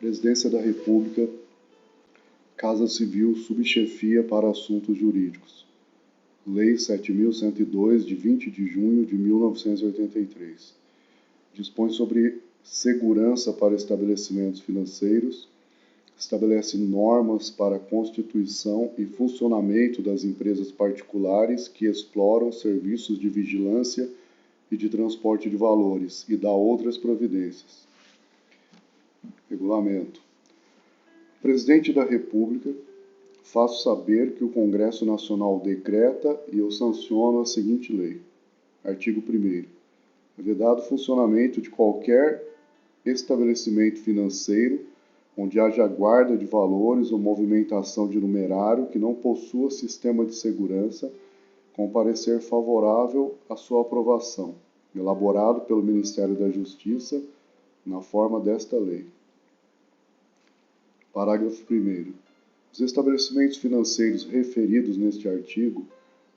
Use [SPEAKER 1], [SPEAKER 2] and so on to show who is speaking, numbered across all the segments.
[SPEAKER 1] Presidência da República, Casa Civil, Subchefia para Assuntos Jurídicos. Lei 7.102, de 20 de junho de 1983. Dispõe sobre segurança para estabelecimentos financeiros, estabelece normas para a constituição e funcionamento das empresas particulares que exploram serviços de vigilância e de transporte de valores e dá outras providências. Regulamento. Presidente da República, faço saber que o Congresso Nacional decreta e eu sanciono a seguinte lei. Artigo 1º. É vedado o funcionamento de qualquer estabelecimento financeiro onde haja guarda de valores ou movimentação de numerário que não possua sistema de segurança, com parecer favorável à sua aprovação, elaborado pelo Ministério da Justiça, na forma desta lei. Parágrafo 1º. Os estabelecimentos financeiros referidos neste artigo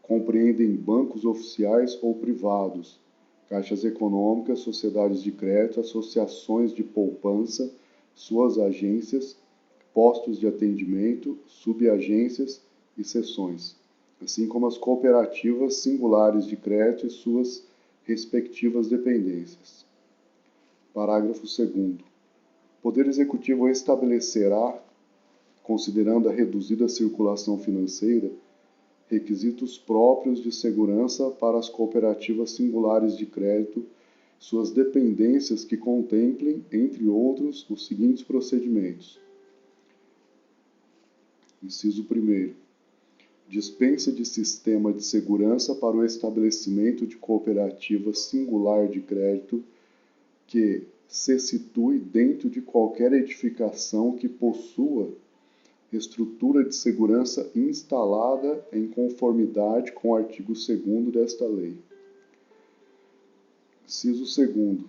[SPEAKER 1] compreendem bancos oficiais ou privados, caixas econômicas, sociedades de crédito, associações de poupança, suas agências, postos de atendimento, subagências e seções, assim como as cooperativas singulares de crédito e suas respectivas dependências. Parágrafo 2º. O Poder Executivo estabelecerá, considerando a reduzida circulação financeira, requisitos próprios de segurança para as cooperativas singulares de crédito, suas dependências que contemplem, entre outros, os seguintes procedimentos. Inciso 1º. Dispensa de sistema de segurança para o estabelecimento de cooperativa singular de crédito que se situe dentro de qualquer edificação que possua estrutura de segurança instalada em conformidade com o artigo 2º desta lei. Inciso 2º.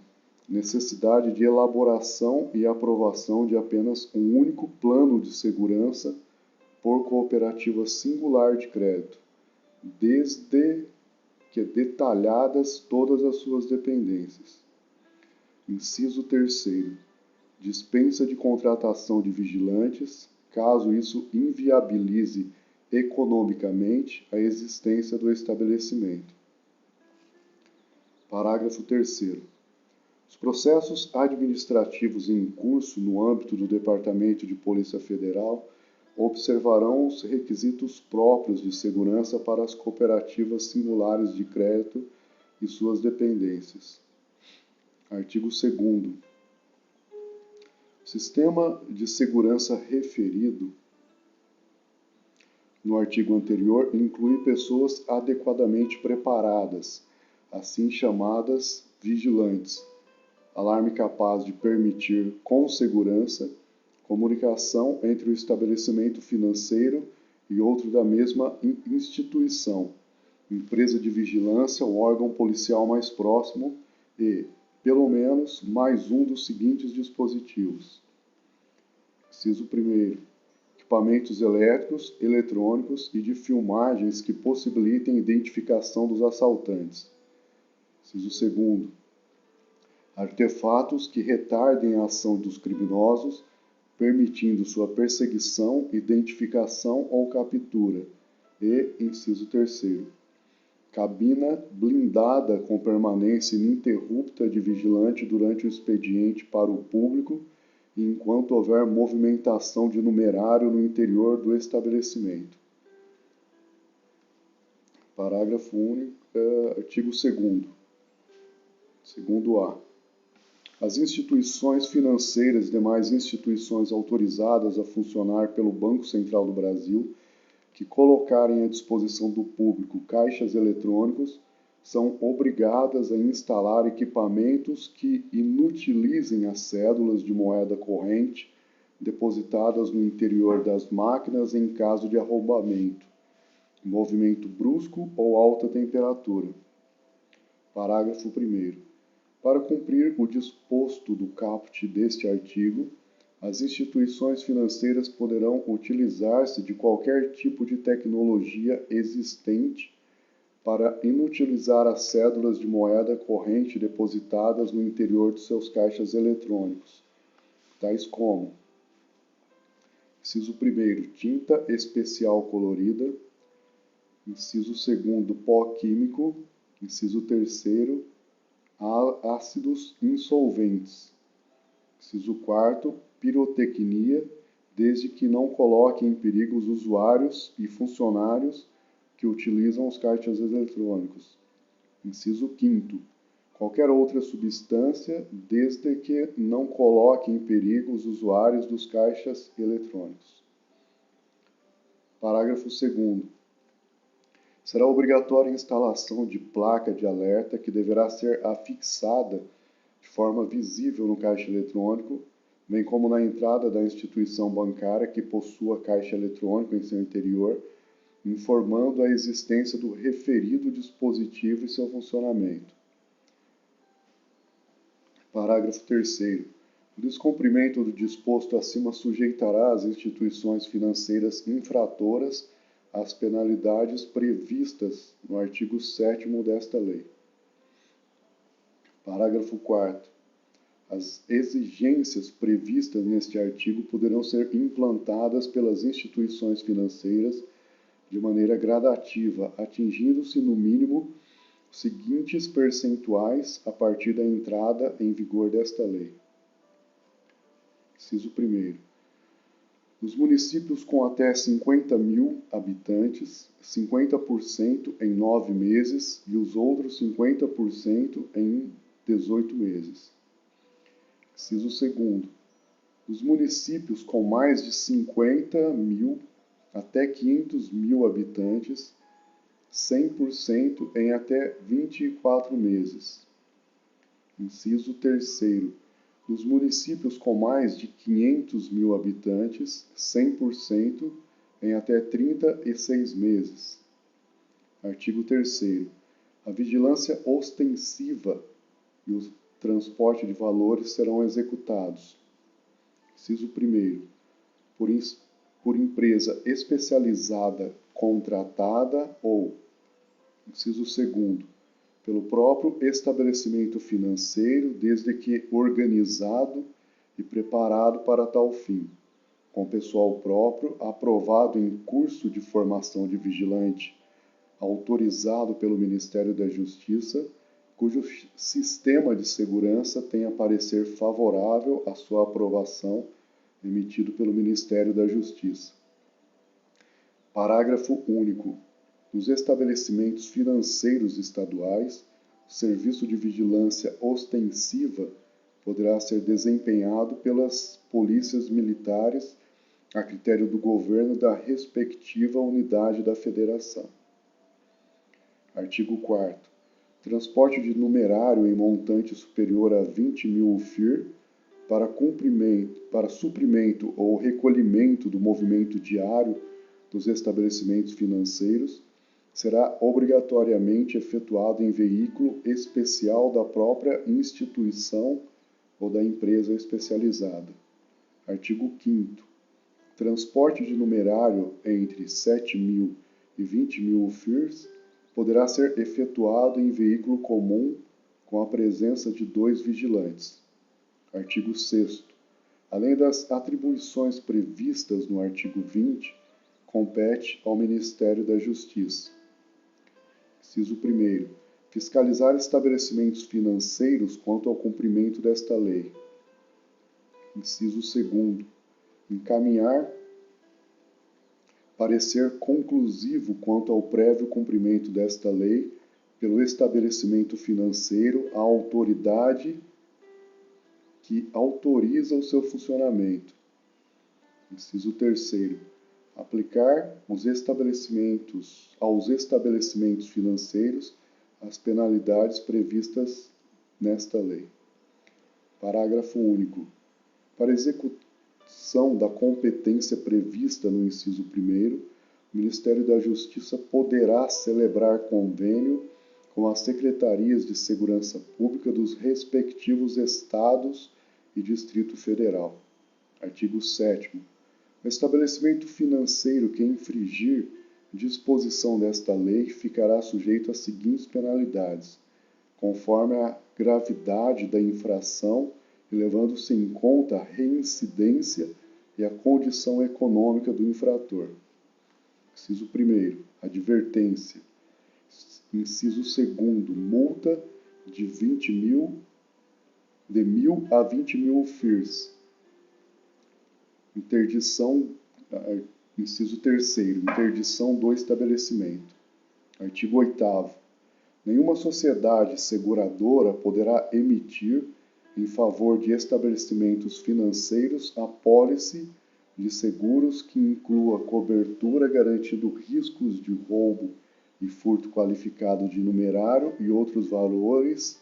[SPEAKER 1] Necessidade de elaboração e aprovação de apenas um único plano de segurança por cooperativa singular de crédito, desde que detalhadas todas as suas dependências. Inciso 3º. Dispensa de contratação de vigilantes, caso isso inviabilize economicamente a existência do estabelecimento. Parágrafo 3º. Os processos administrativos em curso no âmbito do Departamento de Polícia Federal observarão os requisitos próprios de segurança para as cooperativas singulares de crédito e suas dependências. Artigo 2º. O sistema de segurança referido no artigo anterior inclui pessoas adequadamente preparadas, assim chamadas vigilantes, alarme capaz de permitir com segurança comunicação entre o estabelecimento financeiro e outro da mesma instituição, empresa de vigilância ou órgão policial mais próximo e, pelo menos, mais um dos seguintes dispositivos. Inciso 1º. Equipamentos elétricos, eletrônicos e de filmagens que possibilitem a identificação dos assaltantes. Inciso 2º. Artefatos que retardem a ação dos criminosos, permitindo sua perseguição, identificação ou captura. E, inciso 3º. Cabina blindada com permanência ininterrupta de vigilante durante o expediente para o público e enquanto houver movimentação de numerário no interior do estabelecimento. Parágrafo único, artigo 2º. 2º-A. As instituições financeiras e demais instituições autorizadas a funcionar pelo Banco Central do Brasil que colocarem à disposição do público caixas eletrônicos são obrigadas a instalar equipamentos que inutilizem as cédulas de moeda corrente depositadas no interior das máquinas em caso de arrombamento, movimento brusco ou alta temperatura. Parágrafo 1º. Para cumprir o disposto do caput deste artigo, as instituições financeiras poderão utilizar-se de qualquer tipo de tecnologia existente para inutilizar as cédulas de moeda corrente depositadas no interior de seus caixas eletrônicos, tais como Inciso 1º, tinta especial colorida. Inciso 2º, pó químico. Inciso 3º, ácidos insolventes. Inciso 4º, pirotecnia, desde que não coloque em perigo os usuários e funcionários que utilizam os caixas eletrônicos. Inciso 5º, qualquer outra substância, desde que não coloque em perigo os usuários dos caixas eletrônicos. Parágrafo 2º. Será obrigatória a instalação de placa de alerta que deverá ser afixada de forma visível no caixa eletrônico, bem como na entrada da instituição bancária que possua caixa eletrônico em seu interior, informando a existência do referido dispositivo e seu funcionamento. Parágrafo 3º. O descumprimento do disposto acima sujeitará as instituições financeiras infratoras às penalidades previstas no artigo 7º desta lei. Parágrafo 4º. As exigências previstas neste artigo poderão ser implantadas pelas instituições financeiras de maneira gradativa, atingindo-se, no mínimo, os seguintes percentuais a partir da entrada em vigor desta lei. Inciso 1º. Nos municípios com até 50.000 habitantes, 50% em 9 meses e os outros 50% em 18 meses. Inciso 2º. Nos municípios com mais de 50.000 até 500.000 habitantes, 100% em até 24 meses. Inciso 3º. Nos municípios com mais de 500.000 habitantes, 100% em até 36 meses. Artigo 3º. A vigilância ostensiva e o transporte de valores serão executados. Inciso 1º. Por empresa especializada contratada ou, inciso 2º, pelo próprio estabelecimento financeiro, desde que organizado e preparado para tal fim, com pessoal próprio, aprovado em curso de formação de vigilante, autorizado pelo Ministério da Justiça, cujo sistema de segurança tenha parecer favorável à sua aprovação, emitido pelo Ministério da Justiça. Parágrafo único. Nos estabelecimentos financeiros estaduais, o serviço de vigilância ostensiva poderá ser desempenhado pelas polícias militares a critério do governo da respectiva unidade da federação. Artigo 4º. Transporte de numerário em montante superior a 20.000 UFIR para suprimento ou recolhimento do movimento diário dos estabelecimentos financeiros será obrigatoriamente efetuado em veículo especial da própria instituição ou da empresa especializada. Artigo 5º. Transporte de numerário entre 7.000 e 20.000 UFIRs poderá ser efetuado em veículo comum com a presença de 2 vigilantes. Artigo 6º. Além das atribuições previstas no artigo 20, compete ao Ministério da Justiça. Inciso 1º. Fiscalizar estabelecimentos financeiros quanto ao cumprimento desta lei. Inciso 2º. Encaminhar parecer conclusivo quanto ao prévio cumprimento desta lei pelo estabelecimento financeiro à autoridade que autoriza o seu funcionamento. Inciso 3º. Aplicar aos estabelecimentos financeiros as penalidades previstas nesta lei. Parágrafo único. Para execução da competência prevista no inciso 1º, o Ministério da Justiça poderá celebrar convênio com as secretarias de segurança pública dos respectivos estados e Distrito Federal. Artigo 7º. O estabelecimento financeiro que infringir disposição desta lei ficará sujeito às seguintes penalidades, conforme a gravidade da infração e levando-se em conta a reincidência e a condição econômica do infrator. Inciso 1º, advertência. Inciso 2º, multa de 1.000 a 20.000 FIRs. Interdição, inciso 3º, interdição do estabelecimento. Artigo 8º. Nenhuma sociedade seguradora poderá emitir, em favor de estabelecimentos financeiros, apólice de seguros que inclua cobertura garantindo riscos de roubo e furto qualificado de numerário e outros valores,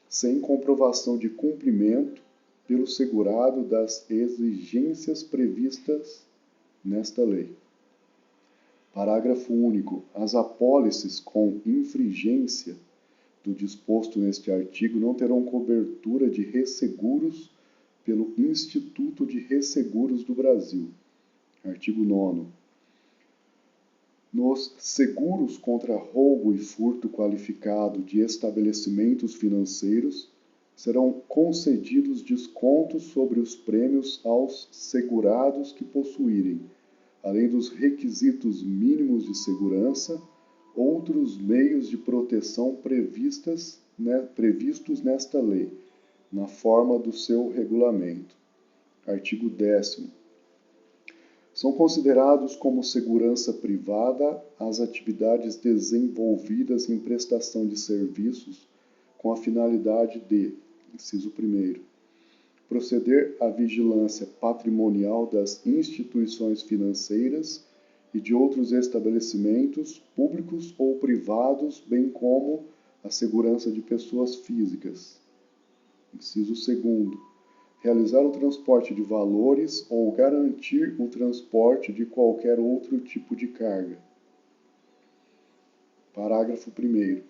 [SPEAKER 1] sem comprovação de cumprimento pelo segurado das exigências previstas nesta lei. Parágrafo único. As apólices com infringência do disposto neste artigo não terão cobertura de resseguros pelo Instituto de Resseguros do Brasil. Artigo 9º. Nos seguros contra roubo e furto qualificado de estabelecimentos financeiros, serão concedidos descontos sobre os prêmios aos segurados que possuírem, além dos requisitos mínimos de segurança, outros meios de proteção previstos nesta lei, na forma do seu regulamento. Artigo 10º. São considerados como segurança privada as atividades desenvolvidas em prestação de serviços com a finalidade de, inciso 1º, proceder à vigilância patrimonial das instituições financeiras e de outros estabelecimentos públicos ou privados, bem como a segurança de pessoas físicas. Inciso 2º. Realizar o transporte de valores ou garantir o transporte de qualquer outro tipo de carga. Parágrafo 1º.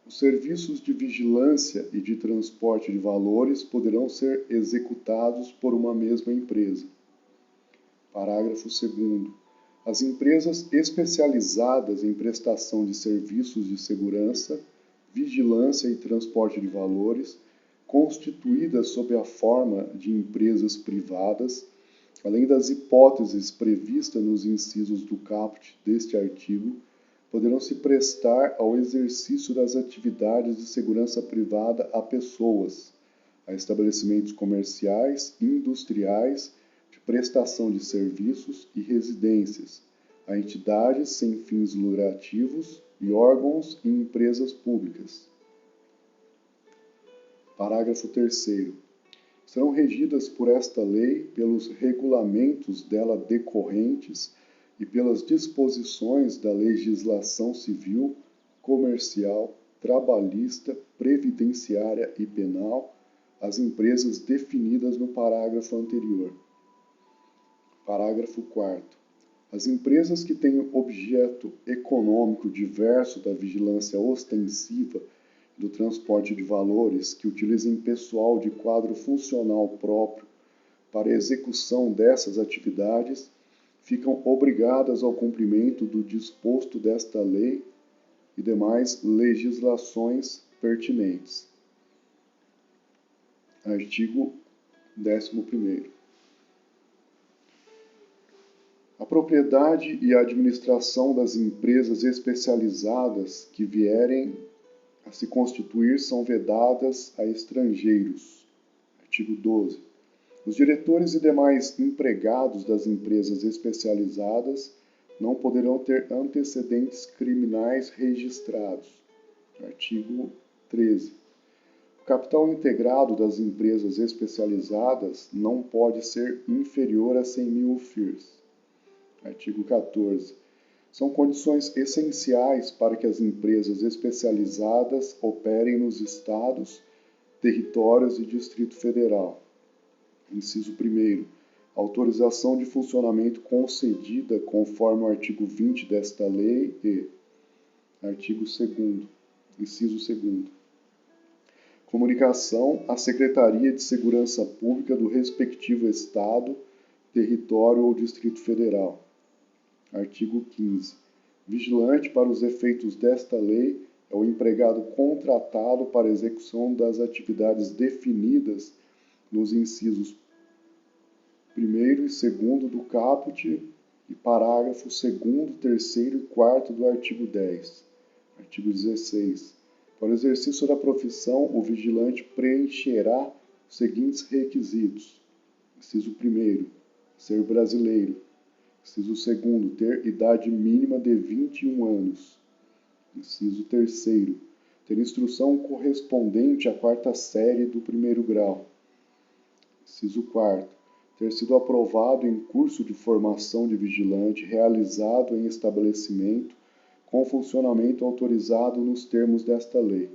[SPEAKER 1] Os serviços de vigilância e de transporte de valores poderão ser executados por uma mesma empresa. Parágrafo 2º. As empresas especializadas em prestação de serviços de segurança, vigilância e transporte de valores, constituídas sob a forma de empresas privadas, além das hipóteses previstas nos incisos do caput deste artigo, poderão se prestar ao exercício das atividades de segurança privada a pessoas, a estabelecimentos comerciais, industriais, de prestação de serviços e residências, a entidades sem fins lucrativos e órgãos e empresas públicas. Parágrafo 3º. Serão regidas por esta lei pelos regulamentos dela decorrentes e pelas disposições da legislação civil, comercial, trabalhista, previdenciária e penal, as empresas definidas no parágrafo anterior. Parágrafo 4º. As empresas que tenham objeto econômico diverso da vigilância ostensiva do transporte de valores, que utilizem pessoal de quadro funcional próprio para a execução dessas atividades, ficam obrigadas ao cumprimento do disposto desta lei e demais legislações pertinentes. Artigo 11º. A propriedade e a administração das empresas especializadas que vierem a se constituir são vedadas a estrangeiros. Artigo 12. Os diretores e demais empregados das empresas especializadas não poderão ter antecedentes criminais registrados. Artigo 13. O capital integrado das empresas especializadas não pode ser inferior a 100.000 FIRs. Artigo 14. São condições essenciais para que as empresas especializadas operem nos estados, territórios e Distrito Federal. Inciso 1º. Autorização de funcionamento concedida conforme o artigo 20 desta lei e artigo 2º. Inciso 2º. Comunicação à Secretaria de Segurança Pública do respectivo estado, território ou Distrito Federal. Artigo 15. Vigilante para os efeitos desta lei é o empregado contratado para execução das atividades definidas nos incisos 1º e 2º do caput e parágrafo 2º, 3º e 4º do artigo 10. Artigo 16. Para o exercício da profissão, o vigilante preencherá os seguintes requisitos. Inciso 1º, ser brasileiro. Inciso 2º, ter idade mínima de 21 anos. Inciso 3º, ter instrução correspondente à 4ª série do 1º grau. Inciso 4º, ter sido aprovado em curso de formação de vigilante realizado em estabelecimento com funcionamento autorizado nos termos desta lei.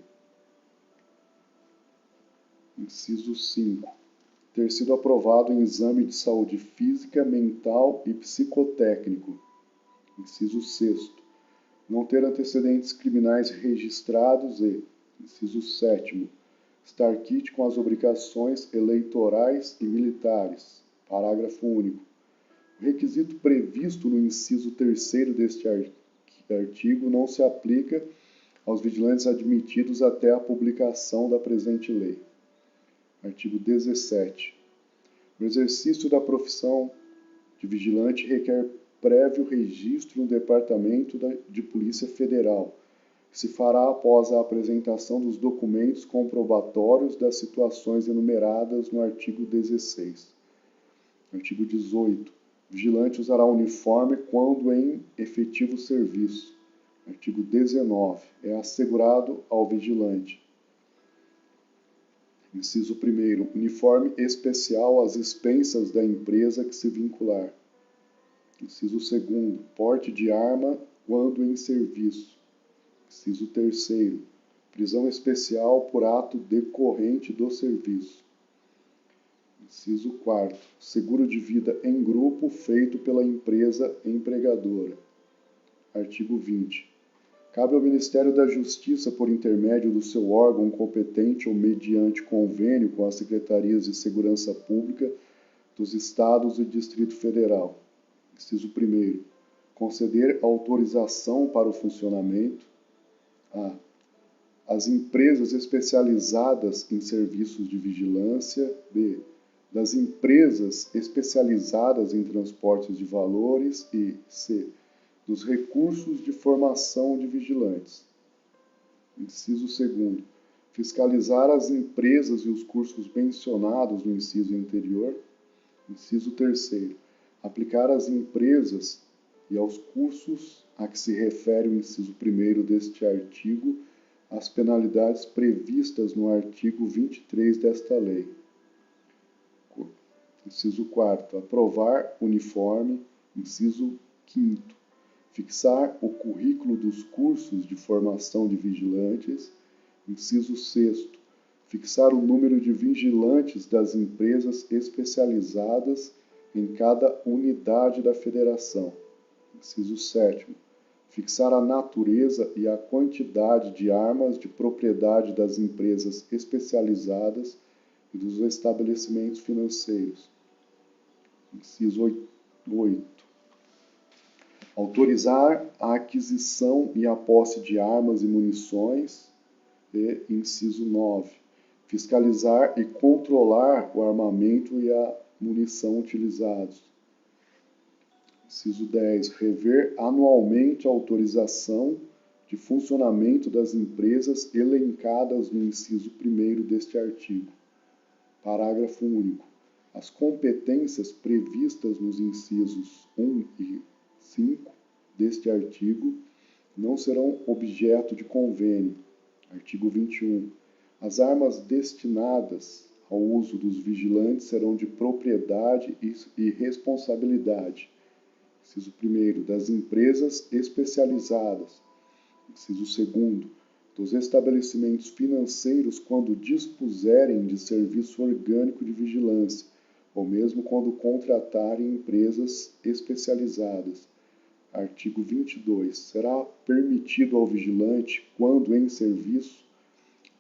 [SPEAKER 1] Inciso 5º, ter sido aprovado em exame de saúde física, mental e psicotécnico. Inciso 6º, não ter antecedentes criminais registrados e, inciso 7º, estar quite com as obrigações eleitorais e militares. Parágrafo único. O requisito previsto no inciso 3º deste artigo não se aplica aos vigilantes admitidos até a publicação da presente lei. Artigo 17. O exercício da profissão de vigilante requer prévio registro no Departamento de Polícia Federal, que se fará após a apresentação dos documentos comprobatórios das situações enumeradas no artigo 16. Artigo 18. O vigilante usará uniforme quando em efetivo serviço. Artigo 19. É assegurado ao vigilante. Inciso 1º. Uniforme especial às expensas da empresa que se vincular. Inciso 2º. Porte de arma quando em serviço. Inciso 3º. Prisão especial por ato decorrente do serviço. Inciso 4º. Seguro de vida em grupo feito pela empresa empregadora. Artigo 20. Cabe ao Ministério da Justiça, por intermédio do seu órgão competente ou mediante convênio com as Secretarias de Segurança Pública dos Estados e Distrito Federal. Inciso 1º. Conceder autorização para o funcionamento às empresas especializadas em serviços de vigilância. B. Das empresas especializadas em transportes de valores e C. Dos recursos de formação de vigilantes. Inciso 2º. Fiscalizar as empresas e os cursos mencionados no inciso anterior. Inciso 3º. Aplicar às empresas e aos cursos a que se refere o inciso 1º deste artigo as penalidades previstas no artigo 23 desta lei. Inciso 4º. Aprovar uniforme. Inciso 5º. Fixar o currículo dos cursos de formação de vigilantes. Inciso 6º. Fixar o número de vigilantes das empresas especializadas em cada unidade da federação. Inciso 7º. Fixar a natureza e a quantidade de armas de propriedade das empresas especializadas e dos estabelecimentos financeiros. Inciso 8. Autorizar a aquisição e a posse de armas e munições. E, inciso 9. Fiscalizar e controlar o armamento e a munição utilizados. Inciso 10. Rever anualmente a autorização de funcionamento das empresas elencadas no inciso 1º deste artigo. Parágrafo único. As competências previstas nos incisos 1 e 5 deste artigo não serão objeto de convênio. Artigo 21. As armas destinadas ao uso dos vigilantes serão de propriedade e responsabilidade. Inciso 1º. Das empresas especializadas. Inciso 2º. Dos estabelecimentos financeiros quando dispuserem de serviço orgânico de vigilância, ou mesmo quando contratarem empresas especializadas. Artigo 22. Será permitido ao vigilante, quando em serviço,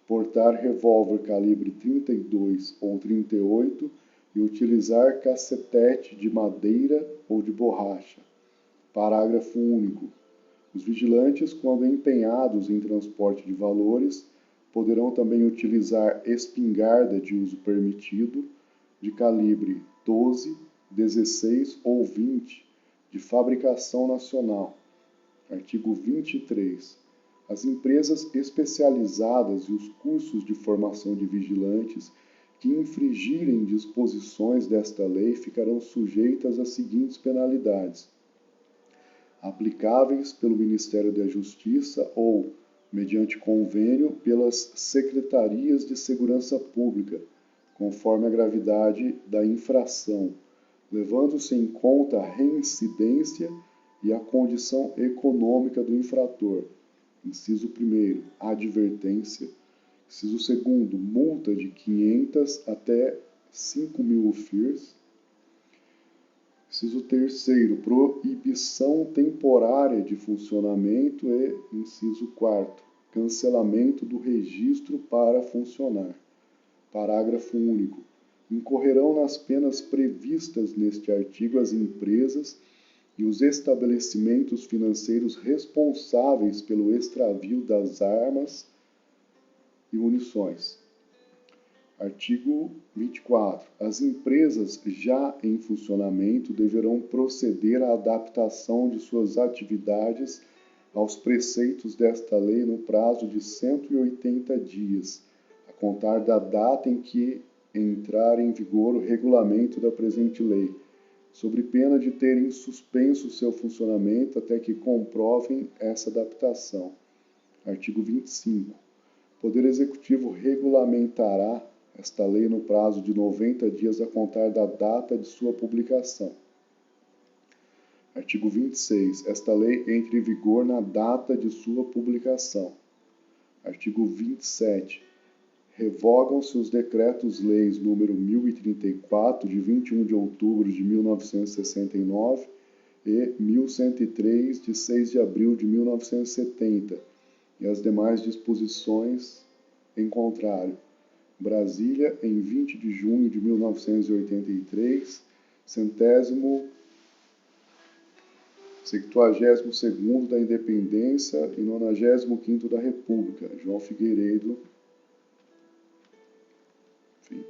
[SPEAKER 1] portar revólver calibre 32 ou 38 e utilizar cacetete de madeira ou de borracha. Parágrafo único. Os vigilantes, quando empenhados em transporte de valores, poderão também utilizar espingarda de uso permitido, de calibre 12, 16 ou 20 de fabricação nacional. Artigo 23. As empresas especializadas e os cursos de formação de vigilantes que infringirem disposições desta lei ficarão sujeitas às seguintes penalidades: aplicáveis pelo Ministério da Justiça ou, mediante convênio, pelas Secretarias de Segurança Pública, conforme a gravidade da infração, levando-se em conta a reincidência e a condição econômica do infrator. Inciso 1º, advertência. Inciso 2º, multa de 500 até 5.000 UFIRs. Inciso 3º, proibição temporária de funcionamento e, inciso 4º, cancelamento do registro para funcionar. Parágrafo único. Incorrerão nas penas previstas neste artigo as empresas e os estabelecimentos financeiros responsáveis pelo extravio das armas e munições. Artigo 24. As empresas já em funcionamento deverão proceder à adaptação de suas atividades aos preceitos desta lei no prazo de 180 dias, a contar da data em que entrar em vigor o regulamento da presente lei, sob pena de terem suspenso seu funcionamento até que comprovem essa adaptação. Artigo 25. O Poder Executivo regulamentará esta lei no prazo de 90 dias a contar da data de sua publicação. Artigo 26. Esta lei entra em vigor na data de sua publicação. Artigo 27. Revogam-se os decretos-leis número 1034, de 21 de outubro de 1969, e 1103, de 6 de abril de 1970, e as demais disposições em contrário. Brasília, em 20 de junho de 1983, 72º da Independência e 95º da República. João Figueiredo. Enfim.